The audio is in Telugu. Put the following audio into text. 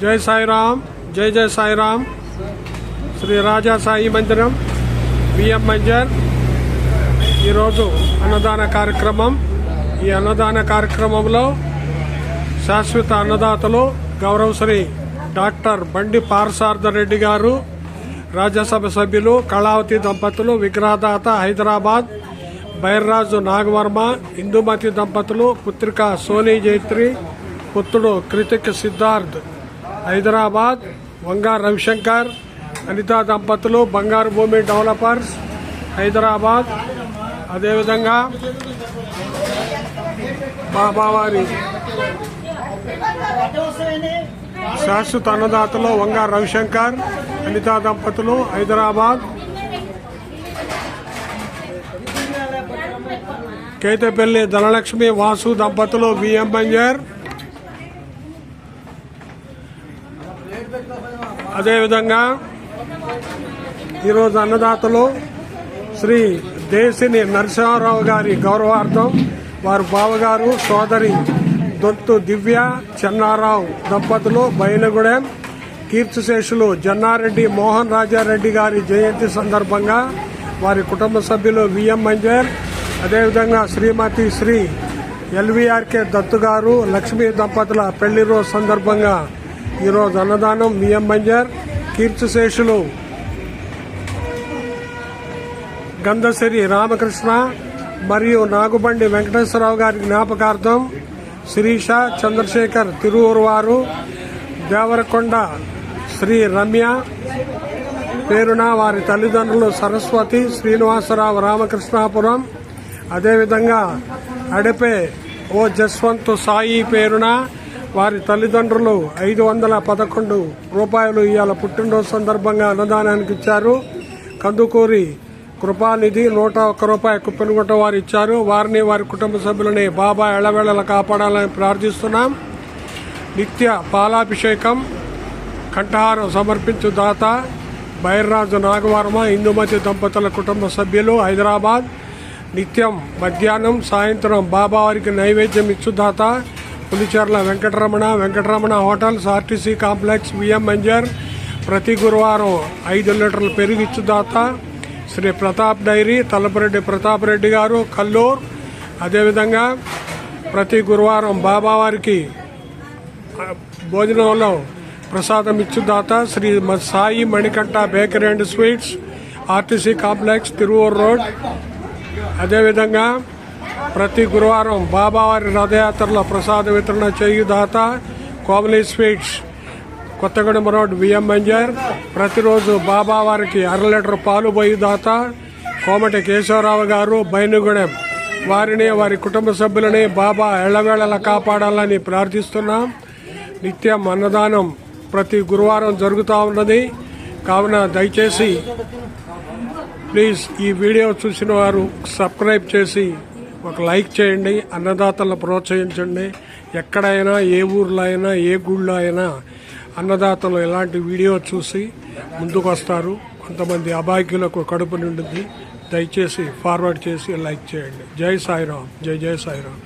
జై సాయిరామ్, జై జై సాయిరామ్. శ్రీ రాజా సాయి మందిరం బిఎం మంజర్ ఈరోజు అన్నదాన కార్యక్రమం. ఈ అన్నదాన కార్యక్రమంలో శాశ్వత అన్నదాతలు గౌరవశ్రీ డాక్టర్ బండి పార్సార్థరెడ్డి గారు, రాజ్యసభ సభ్యులు కళావతి దంపతులు, విగ్రహదాత హైదరాబాద్ బైర్రాజు నాగవర్మ, ఇందుమతి దంపతులు, పుత్రిక సోనీ జైత్రి, పుత్రుడు కృతిక్ సిద్ధార్థ్ హైదరాబాద్, వంగా రవిశంకర్, అనితా దంపతులు, బంగారు భూమి డెవలపర్స్ హైదరాబాద్. అదేవిధంగా బాబావారి శాశ్వత అన్నదాతలు వంగా రవిశంకర్, అనితా దంపతులు హైదరాబాద్. కేతపల్లి ధనలక్ష్మి వాసు దంపతులు బిఎం బంజర్. అదేవిధంగా ఈరోజు అన్నదాతలు శ్రీ దేశిని నరసింహారావు గారి గౌరవార్థం వారి బావగారు సోదరి దొంతు దివ్య చెన్నారావు దంపతులు బయలుగూడెం, కీర్తిశేషులు జన్నారెడ్డి మోహన్ రాజారెడ్డి గారి జయంతి సందర్భంగా వారి కుటుంబ సభ్యులు విఎం మంజర్. అదేవిధంగా శ్రీమతి శ్రీ ఎల్వీఆర్కే దత్తు గారు లక్ష్మీ దంపతుల పెళ్లి రోజు సందర్భంగా ఈరోజు అన్నదానం విఎం మంజర్. కీర్తిశేషులు గంధసిరి రామకృష్ణ మరియు నాగుబండి వెంకటేశ్వరరావు గారి జ్ఞాపకార్థం శిరీష చంద్రశేఖర్ తిరువురు వారు, దేవరకొండ శ్రీ రమ్య పేరున వారి తల్లిదండ్రులు సరస్వతి శ్రీనివాసరావు రామకృష్ణాపురం. అదేవిధంగా అడపే ఓ జస్వంత్ సాయి పేరున వారి తల్లిదండ్రులు 511 రూపాయలు ఇవాళ పుట్టినరోజు సందర్భంగా అన్నదానానికి ఇచ్చారు. కందుకూరి కృపానిధి 101 రూపాయలు కుప్పెనగుట్ట వారు ఇచ్చారు. వారిని వారి కుటుంబ సభ్యులని బాబా ఎళ్లవేళలా కాపాడాలని ప్రార్థిస్తున్నాం. నిత్య పాలాభిషేకం కంఠహారం సమర్పించు దాత బైర్రాజు నాగవర్మ, ఇందుమతి దంపతుల కుటుంబ సభ్యులు హైదరాబాద్. నిత్యం మధ్యాహ్నం సాయంత్రం బాబావారికి నైవేద్యం ఇచ్చుదాత Pulicherla Venkataramana hotels, RTC complex VM మంజర్. ప్రతి గురువారం 5 లీటర్ల పెరుగు ఇచ్చుదాత శ్రీ ప్రతాప్ డైరీ తలపరెడ్డి ప్రతాప్ రెడ్డి గారు కల్లూర్. అదేవిధంగా ప్రతి గురువారం బాబావారికి భోజనంలో ప్రసాదం ఇచ్చుదాత Shri Sai Manikanta bakery and sweets, RTC complex Tiruvuru road. అదేవిధంగా ప్రతి గురువారం బాబావారి రథయాత్రలో ప్రసాద వితరణ చేయుదాత Komali sweets Kothagudem road VM మంజర్. ప్రతిరోజు బాబావారికి 1/2 లీటర్ పాలు పోయుదాత కోమటి కేశవరావు గారు బైనుగూడెం. వారిని వారి కుటుంబ సభ్యులని బాబా ఎళ్లవేళలా కాపాడాలని ప్రార్థిస్తున్నాం. నిత్యం అన్నదానం ప్రతి గురువారం జరుగుతూ ఉన్నది. కావున దయచేసి ప్లీజ్ ఈ వీడియో చూసిన వారు సబ్స్క్రైబ్ చేసి ఒక లైక్ చేయండి. అన్నదాతలను ప్రోత్సహించండి. ఎక్కడైనా ఏ ఊర్లో అయినా ఏ గుళ్ళో అయినా అన్నదాతలు ఇలాంటి వీడియో చూసి ముందుకు వస్తారు. కొంతమంది అభాగ్యులకు కడుపు నిండుద్ది. దయచేసి ఫార్వర్డ్ చేసి లైక్ చేయండి. జై సాయిరామ్, జై జై సాయిరామ్.